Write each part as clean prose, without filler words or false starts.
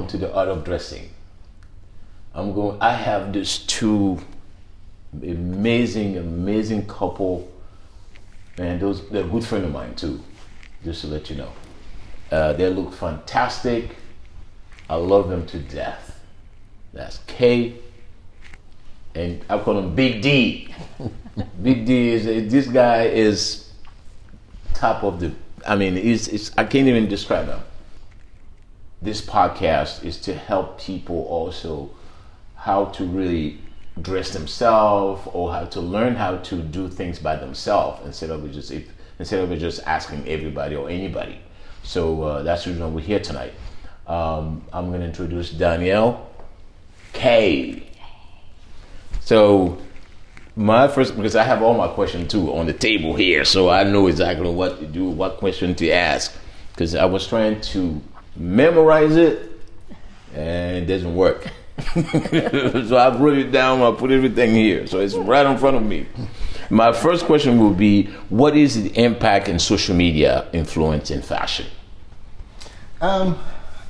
come to the art of dressing, I have these two amazing couple, and they're a good friend of mine too, just to let you know. They look fantastic. I love them to death. That's Kay, and I call him Big D. Big D this guy is top of the. I mean, I can't even describe him. This podcast is to help people also how to really dress themselves, or how to learn how to do things by themselves instead of just asking everybody or anybody. So that's the reason we're here tonight. I'm going to introduce Danielle K. So my first, because I have all my questions too on the table here, so I know exactly what to do, what question to ask, because I was trying to memorize it and it doesn't work. So I wrote it down, I put everything here, so it's right in front of me. My first question will be, what is the impact in social media influence in fashion? I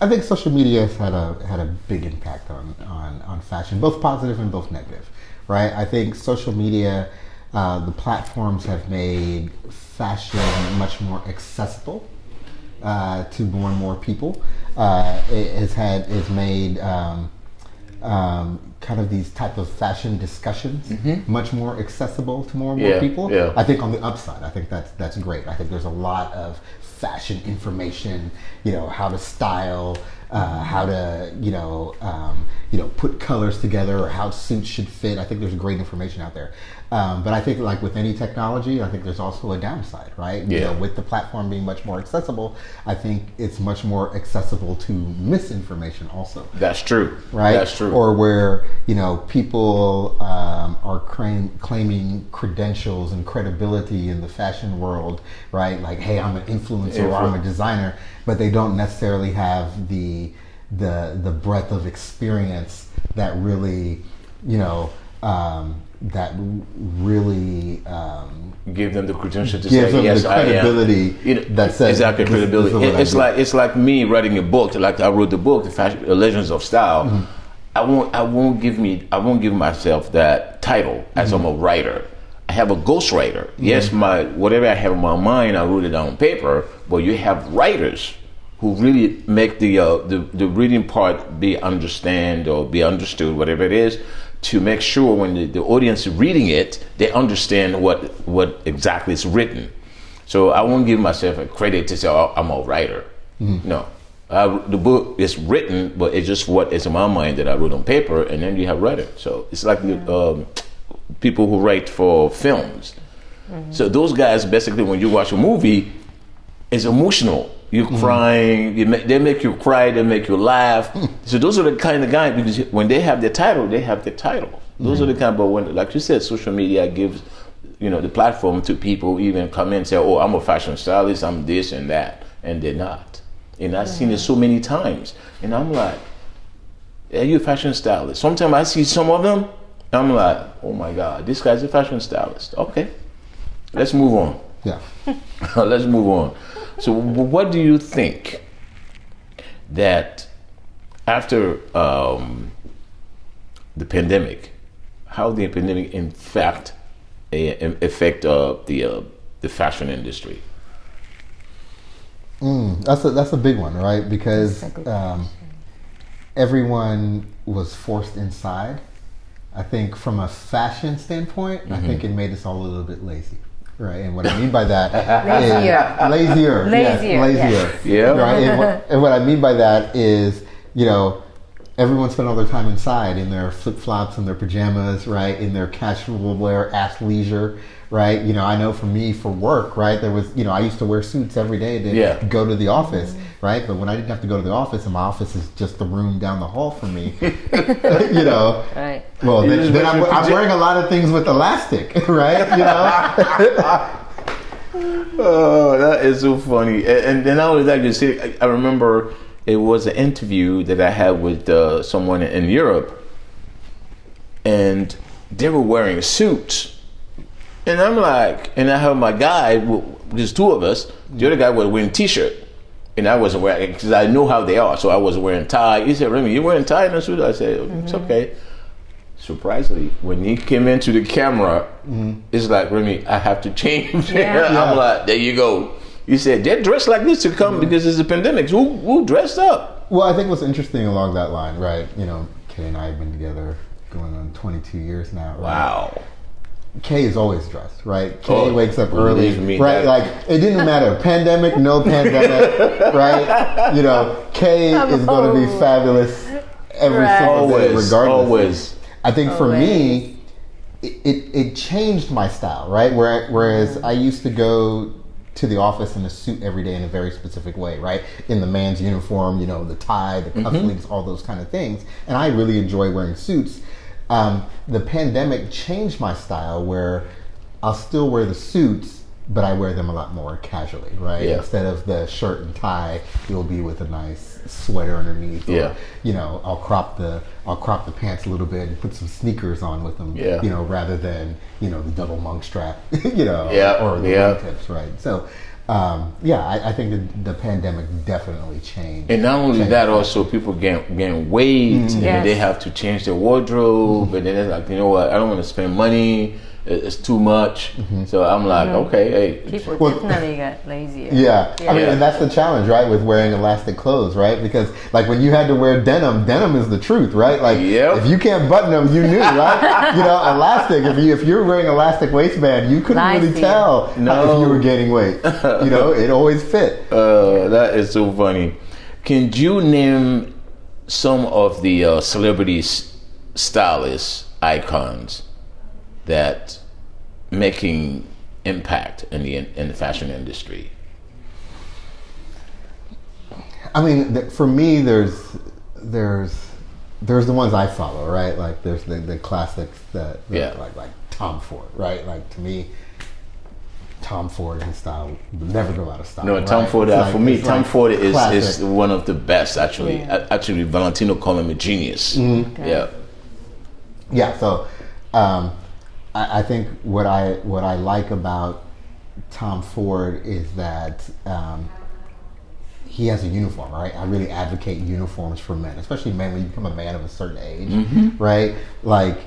think social media has had a big impact on fashion, both positive and both negative, right? I think social media, the platforms have made fashion much more accessible to more and more people. It has made kind of these type of fashion discussions much more accessible to more and more people. Yeah. I think on the upside, I think that's great. I think there's a lot of fashion information, how to style, how to put colors together, or how suits should fit. I think there's great information out there. But I think, like with any technology, I think there's also a downside, right? Yeah. With the platform being much more accessible, I think it's much more accessible to misinformation also. That's true. Right? That's true. Or where, people are claiming credentials and credibility in the fashion world, right? Like, hey, I'm an influencer or I'm a designer, but they don't necessarily have the breadth of experience that really, give them the credential to gives say them yes, the credibility that says exactly credibility. It's like me writing a book. Like I wrote the book, The Legends of Style. Mm-hmm. I won't give myself that title as I'm a writer. I have a ghostwriter. Mm-hmm. Yes, whatever I have in my mind, I wrote it down on paper. But you have writers who really make the reading part be understood, whatever it is, to make sure when the audience is reading it, they understand what exactly is written. So I won't give myself a credit to say, oh, I'm a writer. Mm-hmm. No. The book is written, but it's just what is in my mind that I wrote on paper, and then you have read it. So it's like people who write for films. Mm-hmm. So those guys, basically, when you watch a movie, it's emotional. You're crying, they make you cry, they make you laugh. So those are the kind of guys, because when they have the title, they have the title. Those are the kind, but when, like you said, social media gives, the platform to people even come in and say, oh, I'm a fashion stylist, I'm this and that, and they're not. And I've seen it so many times. And I'm like, are you a fashion stylist? Sometimes I see some of them, I'm like, oh my God, this guy's a fashion stylist. Okay, let's move on. Yeah. Let's move on. So what do you think that after the pandemic, how the pandemic affect the fashion industry? That's a big one, right? Because everyone was forced inside. I think from a fashion standpoint, I think it made us all a little bit lazy. Right, and what I mean by that is lazier. Yeah. Right, and what I mean by that is, everyone spent all their time inside in their flip flops and their pajamas, right, in their casual wear, athleisure, right. I know for me, for work, right, there was, I used to wear suits every day to go to the office, right. But when I didn't have to go to the office, and my office is just the room down the hall from me, Right. Well, then I'm wearing a lot of things with elastic, right? Oh, that is so funny. And then I was actually saying, I remember it was an interview that I had with someone in Europe, and they were wearing suits. And I'm like, and I have my guy, there's two of us, the other guy was wearing a t-shirt. And I wasn't wearing, because I know how they are, so I wasn't wearing tie. He said, Remy, you wearing tie in a suit? I said, it's okay. Surprisingly, when he came into the camera, it's like, Remy, I have to change. I'm like, there you go. He said, they're dressed like this to come because it's a pandemic. Who dressed up? Well, I think what's interesting along that line, right? You know, Kay and I have been together going on 22 years now. Right? Wow. Kay is always dressed, right? Kay wakes up early, right? That. Like, it didn't matter. Pandemic, no pandemic, right? You know, Kay is going to be fabulous every single day, regardless. Always. I think for me, it changed my style, right? Whereas I used to go to the office in a suit every day in a very specific way, right? In the man's uniform, you know, the tie, the cufflinks, all those kind of things. And I really enjoy wearing suits. The pandemic changed my style where I'll still wear the suits, but I wear them a lot more casually, right? Yeah. Instead of the shirt and tie, you'll be with a nice sweater underneath. Or, you know, I'll crop the pants a little bit and put some sneakers on with them. You know, rather than, you know, the double monk strap, you know, or the wingtips, right? So, I think the pandemic definitely changed. And not only that, also people gain weight, and they have to change their wardrobe, and then they're like, you know what, I don't want to spend money. It's too much. So I'm like, okay, hey. People definitely got lazier. I mean, and that's the challenge, right, with wearing elastic clothes, right? Because, like, when you had to wear denim is the truth, right? Like, if you can't button them, you knew, right? You know, elastic, if you're wearing elastic waistband, you couldn't really tell if you were gaining weight. You know, it always fit. That is so funny. Can you name some of the celebrity stylists, icons, that making impact in the fashion industry? I mean, for me, there's the ones I follow, right? Like there's the classics that like Tom Ford, right? Like to me, Tom Ford and style never go out of style. No, right? Tom Ford, for me, Tom Ford is one of the best, actually. Actually, Valentino called him a genius. So I think what I like about Tom Ford is that he has a uniform, right? I really advocate uniforms for men, especially men when you become a man of a certain age, right? Like,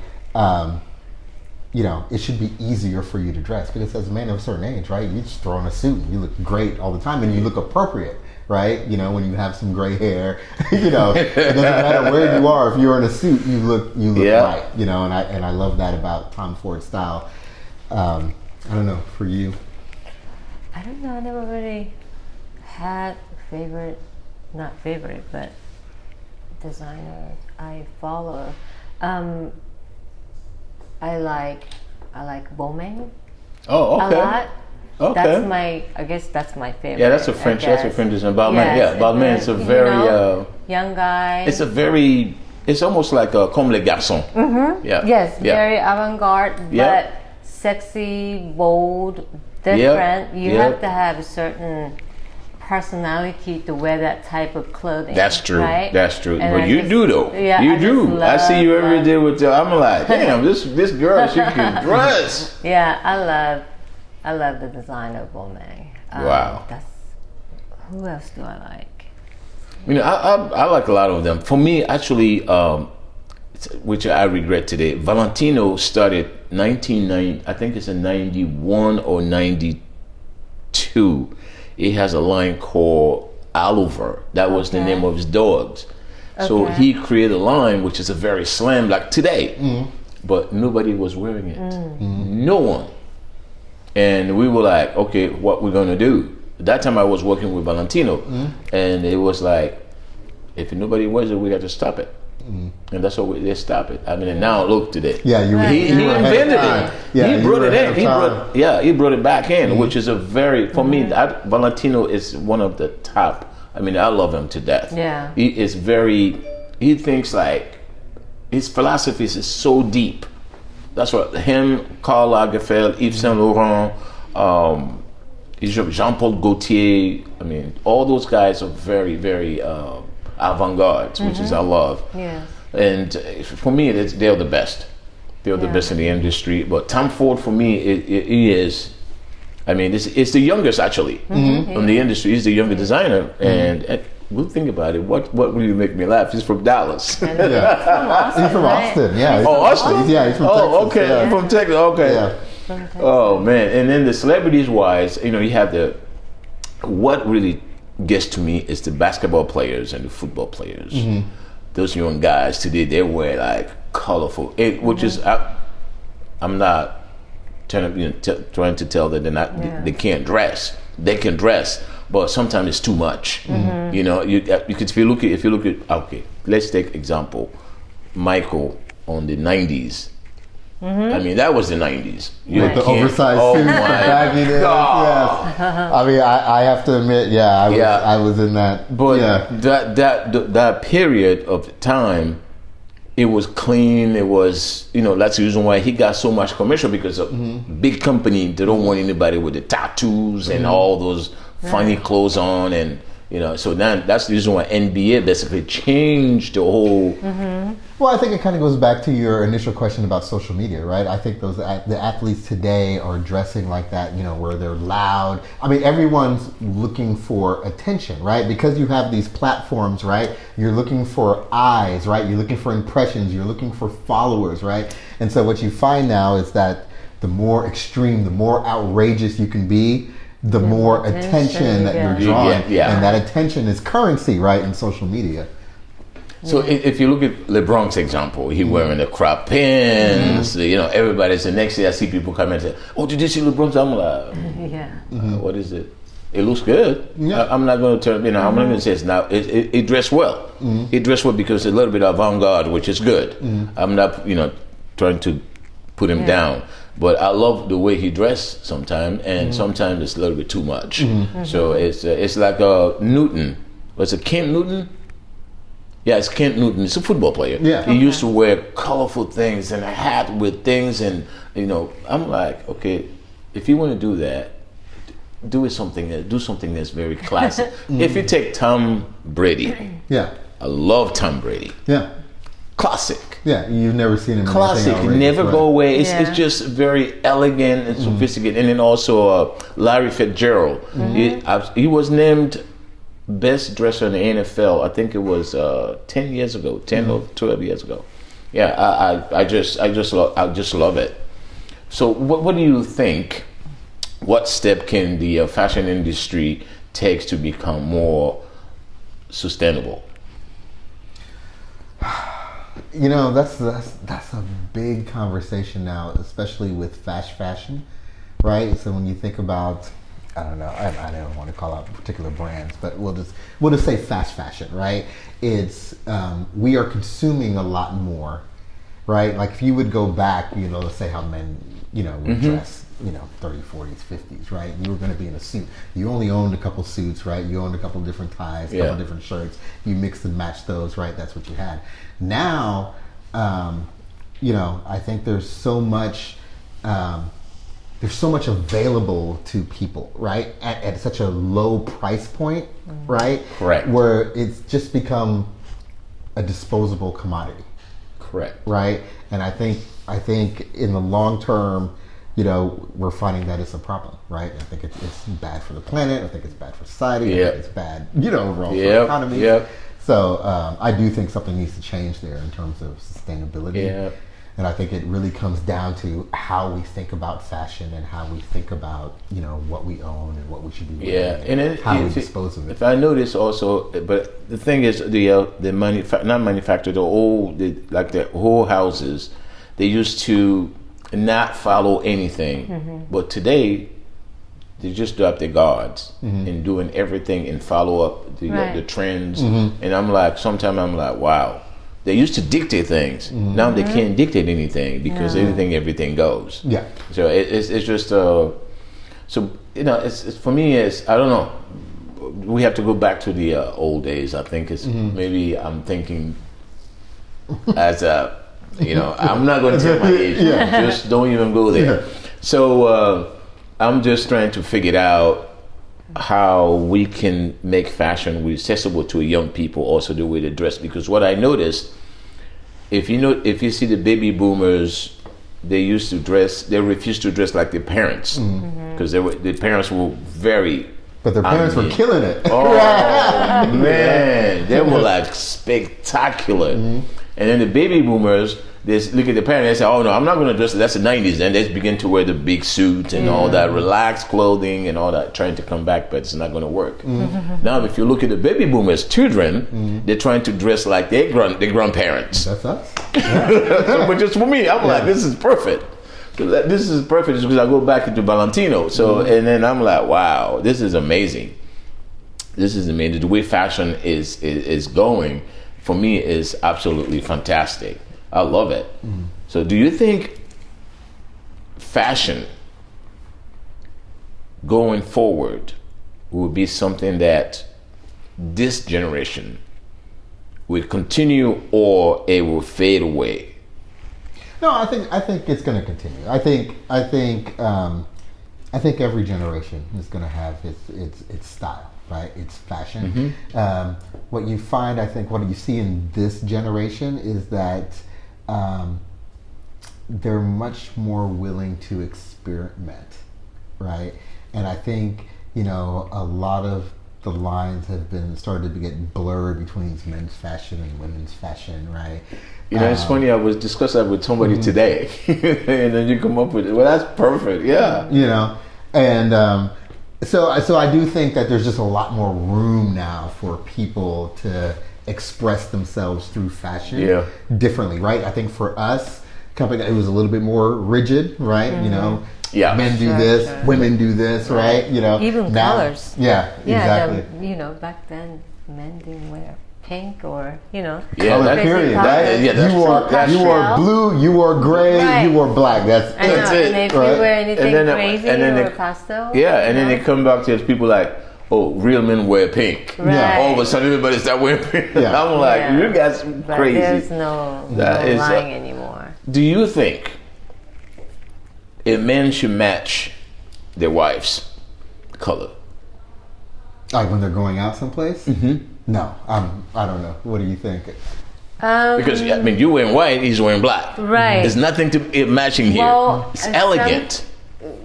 you know, it should be easier for you to dress because as a man of a certain age, right? You just throw on a suit and you look great all the time and you look appropriate. Right, you know, when you have some gray hair, you know, it doesn't matter where you are. If you're in a suit, you look right. You know, and I love that about Tom Ford's style. I don't know for you. I don't know. I never really had not favorite, but designer I follow. I like Balmain. Oh, okay. A lot. Okay. I guess that's my favorite. Yeah, that's a French design. Balmain, Balmain is a very young guy. It's almost like Comme les Garçons. Very avant-garde, but sexy, bold, different. You have to have a certain personality to wear that type of clothing. That's true. Right? That's true. And but you do though. Yeah, you do. I see you every day with I'm like, damn, this girl, she can dress. Yeah, I love the design of Balmain. Wow. Who else do I like? You know, I like a lot of them. For me, actually, which I regret today, Valentino started 1990. I think it's in 91 or 92. He has a line called Oliver. That was the name of his dogs. So he created a line which is a very slim, like today, but nobody was wearing it. No one. And we were like, okay, what we're gonna do? At that time I was working with Valentino, and it was like, if nobody wears it, we got to stop it. And that's why they stop it. I mean, and now look today. Yeah, he invented it. Yeah, he brought it in. He brought it back in, which is a very, for me, Valentino is one of the top. I mean, I love him to death. Yeah, he thinks like his philosophies is so deep. That's what him, Karl Lagerfeld, Yves Saint Laurent, Jean-Paul Gaultier. I mean, all those guys are very, very avant-garde, which is I love. Yes. And for me, they're the best. They're the best in the industry. But Tom Ford, for me, he is I mean, it's the youngest actually in the industry. He's the younger designer, and we'll think about it. What really make me laugh? He's from Dallas. He's from Austin. Yeah. Austin. He's from Texas. Okay. Yeah. From Texas. Okay. Yeah. Oh man! And then the celebrities wise, you have what really gets to me is the basketball players and the football players. Those young guys today, they wear like colorful, which is I'm not trying to tell them they can't dress. They can dress, but sometimes it's too much. Because if you look at okay, let's take example, Michael on the 90s. I mean, that was the 90s. With the oversized suits, the bagginess. Yes. I mean, I have to admit, I was in that. But that period of time, it was clean. It was, that's the reason why he got so much commercial, because a big company, they don't want anybody with the tattoos and all those funny clothes on, and so then that's the reason why NBA basically changed the whole. Well, I think it kind of goes back to your initial question about social media, right? I think the athletes today are dressing like that, where they're loud. I mean, everyone's looking for attention, right? Because you have these platforms, right? You're looking for eyes, right? You're looking for impressions. You're looking for followers, right? And so what you find now is that the more extreme, the more outrageous you can be, the more attention that you're drawing. And that attention is currency, right, in social media. So if you look at LeBron's example, he wearing the crop pins, everybody's the next day I see people come and say, "Oh, did you see LeBron's?" I'm like, what is it? It looks good. Yeah. I'm not going to turn, I'm not going to say it's not. It dressed well. It dressed well because it's a little bit avant-garde, which is good. I'm not, trying to put him down. But I love the way he dressed sometimes, and sometimes it's a little bit too much. So it's like Newton. Was it Kent Newton? Yeah, it's Kent Newton. He's a football player. Yeah. He used to wear colorful things and a hat with things, and I'm like, okay, if you want to do that, do something that's very classic. If you take Tom Brady, I love Tom Brady. Yeah. Classic. Yeah, you've never seen him. Classic, never go away. It's just very elegant and sophisticated. And then also Larry Fitzgerald. He was named best dresser in the NFL. I think it was 10 years ago, 10 or 12 years ago. Yeah, I just love it. So, what do you think? What step can the fashion industry take to become more sustainable? That's a big conversation now, especially with fast fashion, right? So when you think about, I don't know, I don't want to call out particular brands, but we'll just say fast fashion, right? It's we are consuming a lot more, right? Like if you would go back, let's say how men, would dress, 30s, 40s, 50s, right? You were going to be in a suit. You only owned a couple suits, right? You owned a couple different ties, a couple different shirts. You mix and match those, right? That's what you had. Now, I think there's so much available to people, right? At such a low price point, right? Correct. Where it's just become a disposable commodity. Correct. Right? And I think in the long term, we're finding that it's a problem, right? I think it's bad for the planet. I think it's bad for society. I think it's bad, overall for the economy. Yep. So I do think something needs to change there in terms of sustainability. Yeah. And I think it really comes down to how we think about fashion and how we think about, what we own and what we should be wearing. Yeah, and how we dispose of it. If I notice also, but the thing is, the manufacturer, the whole houses, they used to not follow anything, but today they just drop their guards and doing everything and follow up the trends. And sometimes I'm like, wow. They used to dictate things. Now they can't dictate anything because everything goes. Yeah. So it's just it's for me. It's I don't know. We have to go back to the old days. I think it's maybe I'm thinking as a I'm not going to tell my age. Just don't even go there. So I'm just trying to figure out how we can make fashion accessible to young people, also the way they dress. Because what I noticed, if you see the baby boomers, they used to dress. They refused to dress like their parents because their parents were very. But their parents were killing it. Oh man, they were like spectacular. And then the baby boomers, they look at the parents and say, "Oh no, I'm not going to dress." That's the '90s. Then they begin to wear the big suits and all that relaxed clothing and all that, trying to come back, but it's not going to work. Now, if you look at the baby boomers' children, they're trying to dress like their grandparents. That's us. So, but just for me, I'm like, this is perfect. This is perfect because I go back into Valentino. So and then I'm like, wow, this is amazing. This is amazing. The way fashion is going, for me, is absolutely fantastic. I love it. So do you think fashion going forward will be something that this generation will continue, or it will fade away? No, I think it's going to continue. I think every generation is going to have its style, right? Its fashion. What you find, I think, what you see in this generation is that they're much more willing to experiment, right? And I think, a lot of the lines have been started to get blurred between men's fashion and women's fashion, right? It's funny. I was discussing that with somebody today, and then you come up with it. Well, that's perfect. Yeah. And so I do think that there's just a lot more room now for people to express themselves through fashion differently, right? I think for us, it was a little bit more rigid, right? Men do this, women do this, right? Even now, colors. Yeah, exactly. Back then, men didn't wear pink or color period. You wore blue, you wore gray, you wore black. That's it. And if you wear anything crazy or pastel, and then they come back to people like, oh, real men wear pink. Right. All of a sudden, everybody start wearing pink. Yeah. I'm like, you guys but crazy. There's no lying anymore. Do you think a man should match their wife's color? Like when they're going out someplace? No, I don't know. What do you think? Because you're wearing white, he's wearing black. Right. There's nothing to it matching here. Well, it's elegant.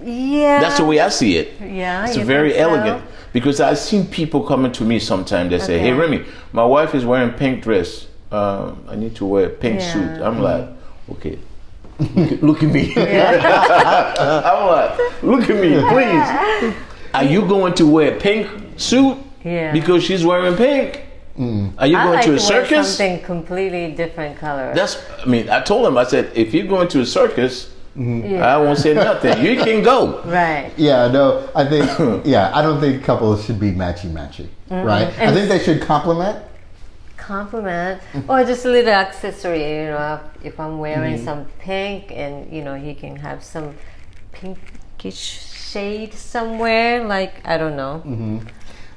Yeah. That's the way I see it. Yeah. It's very elegant. Because I've seen people coming to me sometimes. They say, "Hey, Remy, my wife is wearing pink dress. I need to wear a pink suit." I'm like, okay. Look at me. I'm like, look at me, please. Are you going to wear a pink suit? Yeah. Because she's wearing pink. Are you going to a circus? Wear something completely different color. I told him, I said, if you're going to a circus, I won't say nothing. You can go. Right. Yeah, no, I think, I don't think couples should be matchy-matchy, right? And I think they should complement, or just a little accessory, if I'm wearing some pink and, he can have some pinkish shade somewhere, like, I don't know.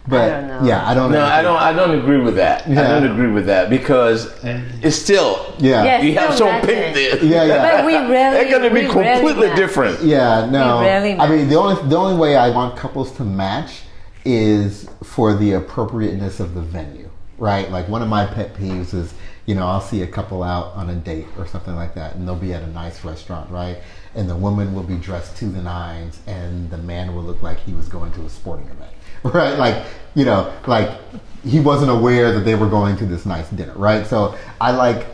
But I don't know. I don't know. No, I don't agree with that. I don't agree with that because it's still you have some pink there. But we rarely. They're going to be completely different. Yeah, no. We rarely match. I mean, the only way I want couples to match is for the appropriateness of the venue, right? Like one of my pet peeves is, I'll see a couple out on a date or something like that, and they'll be at a nice restaurant, right? And the woman will be dressed to the nines, and the man will look like he was going to a sporting event. Right, like he wasn't aware that they were going to this nice dinner, right? So I like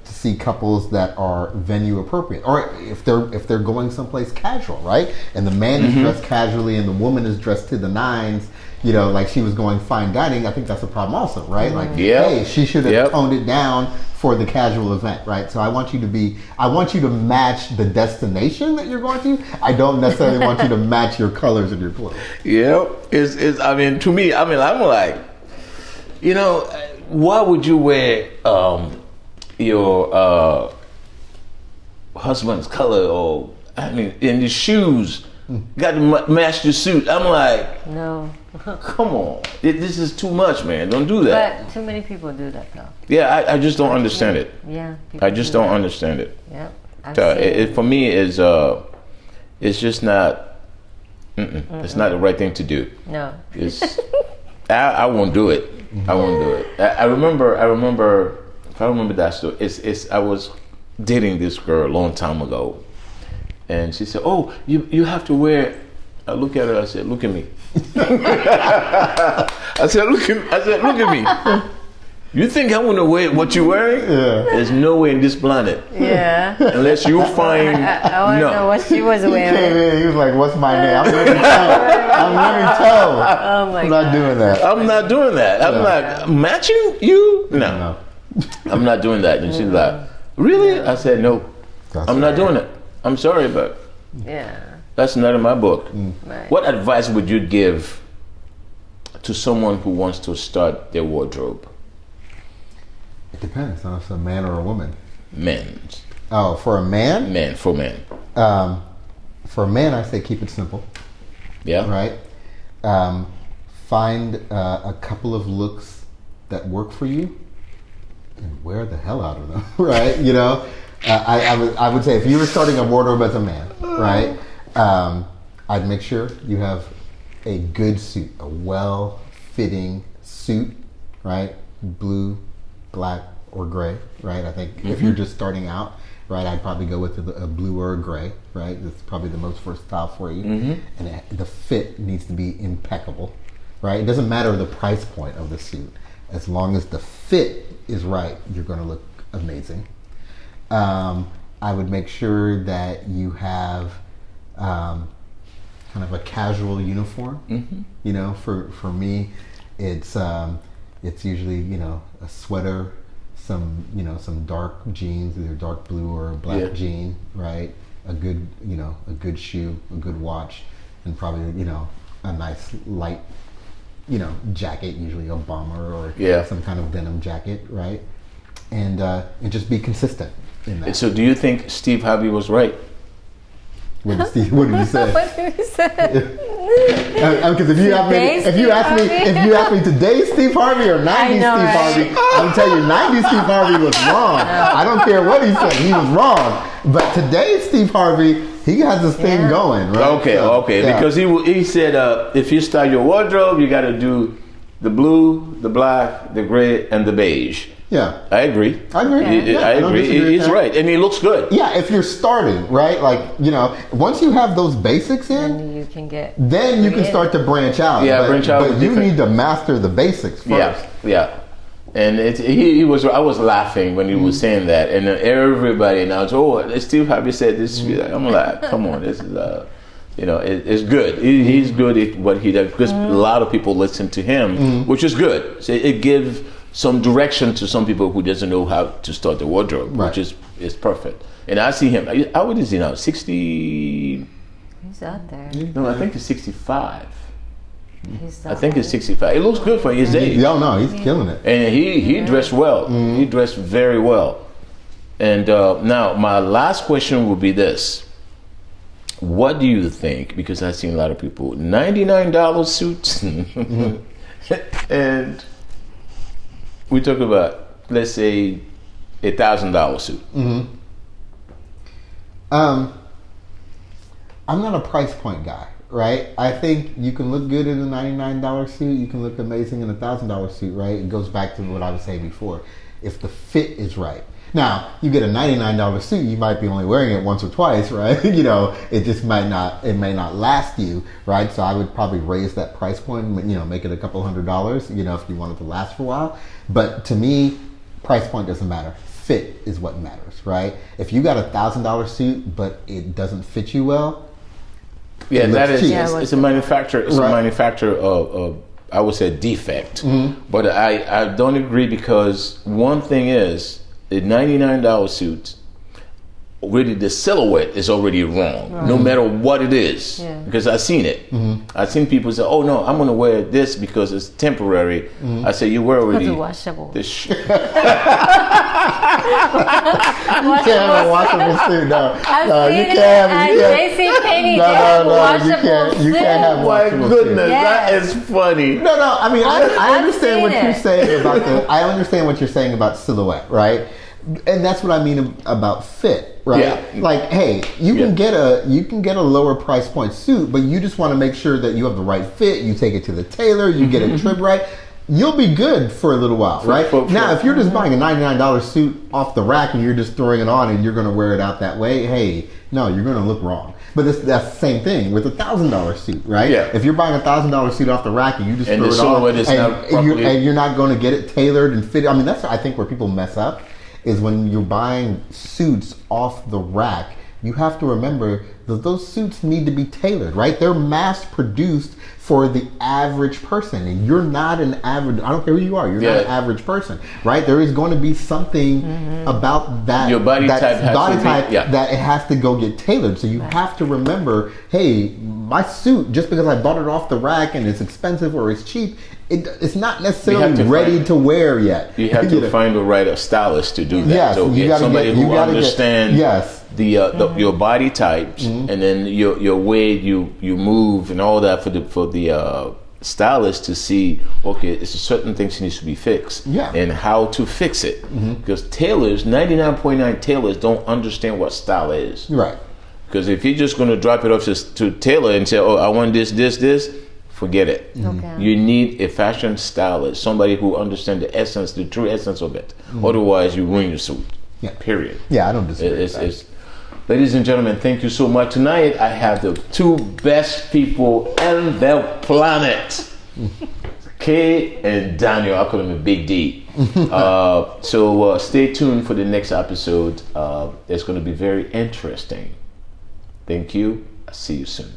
to see couples that are venue appropriate, or if they're going someplace casual, right? And the man is dressed casually and the woman is dressed to the nines, like she was going fine dining. I think that's a problem also, right? Like, hey, she should have toned it down for the casual event, right? So I want you to match the destination that you're going to. I don't necessarily want you to match your colors and your clothes. Yeah, to me, I'm like, why would you wear your husband's color or and the shoes got to match the suit? I'm like, no. Come on, this is too much, man. Don't do that. But too many people do that, though. Yeah, I just don't understand it. Yeah, I just don't understand it. Yep. For me, it's just not. It's not the right thing to do. No. I won't do it. I won't do it. I remember. If I remember that story, I was dating this girl a long time ago, and she said, "Oh, you have to wear." I look at her. I said, "Look at me." I said, "Look at me." You think I'm gonna wear what you're wearing? Yeah. There's no way in this planet. Yeah. Unless you find. I want to know what she was He wearing. came in, he was like, "What's my name?" I'm letting toe. Oh my I'm God. not doing that. I'm not doing that. I'm not matching you. No, I'm not doing that. And she's like, "Really?" I said, "No, I'm not doing it. I'm sorry, but Yeah. that's not in my book." Right. What advice would you give to someone who wants to start their wardrobe? It depends on if it's a man or a woman. Men. Oh, for a man? For men. For a man, I say keep it simple, Yeah. right? Find a couple of looks that work for you and wear the hell out of them, right? You know, I would say if you were starting a wardrobe as a man, right? I'd make sure you have a good suit, a well-fitting suit, right? Blue, black, or gray, right? I think if you're just starting out, right, I'd probably go with a blue or a gray, right? That's probably the most versatile for you. And the fit needs to be impeccable, right? It doesn't matter the price point of the suit. As long as the fit is right, you're going to look amazing. I would make sure that you have kind of a casual uniform. You know, for me, it's usually, you know, a sweater, some dark jeans, either dark blue or a black jean, right? A good shoe, a good watch, and probably, you know, a nice light, you know, jacket, usually a bomber or some kind of denim jacket, right? And just be consistent in that. So do you think Steve Harvey was right? What did he say? What did he say? Because if you ask me today's Steve Harvey or 90s Steve Harvey, I'll tell you 90s Steve Harvey was wrong. I don't care what he said, he was wrong. But today's Steve Harvey, he has this thing going, right? Okay. Yeah. Because he said if you style your wardrobe, you got to do the blue, the black, the gray, and the beige. Yeah, I agree. I agree. He's right, and he looks good. Yeah, if you're starting, right, like, you know, once you have those basics in, then you can start to branch out. Yeah, branch out. But you need to master the basics first. Yeah. And I was laughing when he was saying that, and then everybody now, Steve Harvey said this. I'm like, come on, this is you know, it's good. He's good at what he does because a lot of people listen to him, which is good. So it gives some direction to some people who doesn't know how to start the wardrobe, which is perfect. And I see him. How old is he now? 60. He's out there. No, I think he's 65. I think he's 65. It looks good for his age. No, he's killing it. And he dressed well. He dressed very well. And now my last question will be this. What do you think? Because I've seen a lot of people, $99 suits. And we talk about, let's say, $1,000 suit. I'm not a price point guy, right? I think you can look good in a $99 suit. You can look amazing in a $1,000 suit, right? It goes back to what I was saying before. If the fit is right. Now, you get a $99 suit, you might be only wearing it once or twice, right? You know, it just may not last you, right? So I would probably raise that price point, you know, make it a couple $100, you know, if you want it to last for a while. But to me, price point doesn't matter. Fit is what matters, right? If you got a $1,000 suit, but it doesn't fit you well, that is cheap. It's a manufacturer. It's a manufacturer of I would say defect. But I don't agree because one thing is a $99 suit. Really, the silhouette is already wrong, no matter what it is. Because I've seen it. I've seen people say, "Oh no, I'm going to wear this because it's temporary." I say, "You wear already." It's washable. You can't have a washable suit. No, you can't. You can't have washable suit. My goodness, that is funny. No. I mean, I understand what you're saying about I understand what you're saying about silhouette, right? And that's what I mean about fit, right? Yeah. Like, hey, you can get a lower price point suit, but you just want to make sure that you have the right fit. You take it to the tailor, you get it trimmed right. you'll be good for a little while, right? Now, if you're just buying a $99 suit off the rack and you're just throwing it on and you're going to wear it out that way, hey, no, you're going to look wrong. But that's the same thing with a $1,000 suit, right? Yeah. If you're buying a $1,000 suit off the rack and you just throw it on, and you're not going to get it tailored and fitted. I mean, that's I think where people mess up is when you're buying suits off the rack. You have to remember that those suits need to be tailored, right? They're mass produced for the average person, and you're not an average. I don't care who you are. You're not an average person, right? There is going to be something about that your body type that it has to go get tailored. So you have to remember, hey, my suit, just because I bought it off the rack and it's expensive or it's cheap, it's not necessarily ready to wear yet. You have to find the right stylist to do that. Yes, so get somebody who understands your body types, and then your way you move and all that for the stylist to see, okay, it's a certain things needs to be fixed, and how to fix it. Because tailors, 99.9 tailors don't understand what style is. Right. Because if you're just going to drop it off to tailor and say, oh, I want this, forget it. Okay. You need a fashion stylist, somebody who understands the true essence of it. Otherwise, you ruin your suit. Yeah. Period. Yeah, I don't disagree with that. Ladies and gentlemen, thank you so much. Tonight, I have the two best people on the planet. Kay and Daniel. I call him a Big D. So stay tuned for the next episode. It's going to be very interesting. Thank you. I'll see you soon.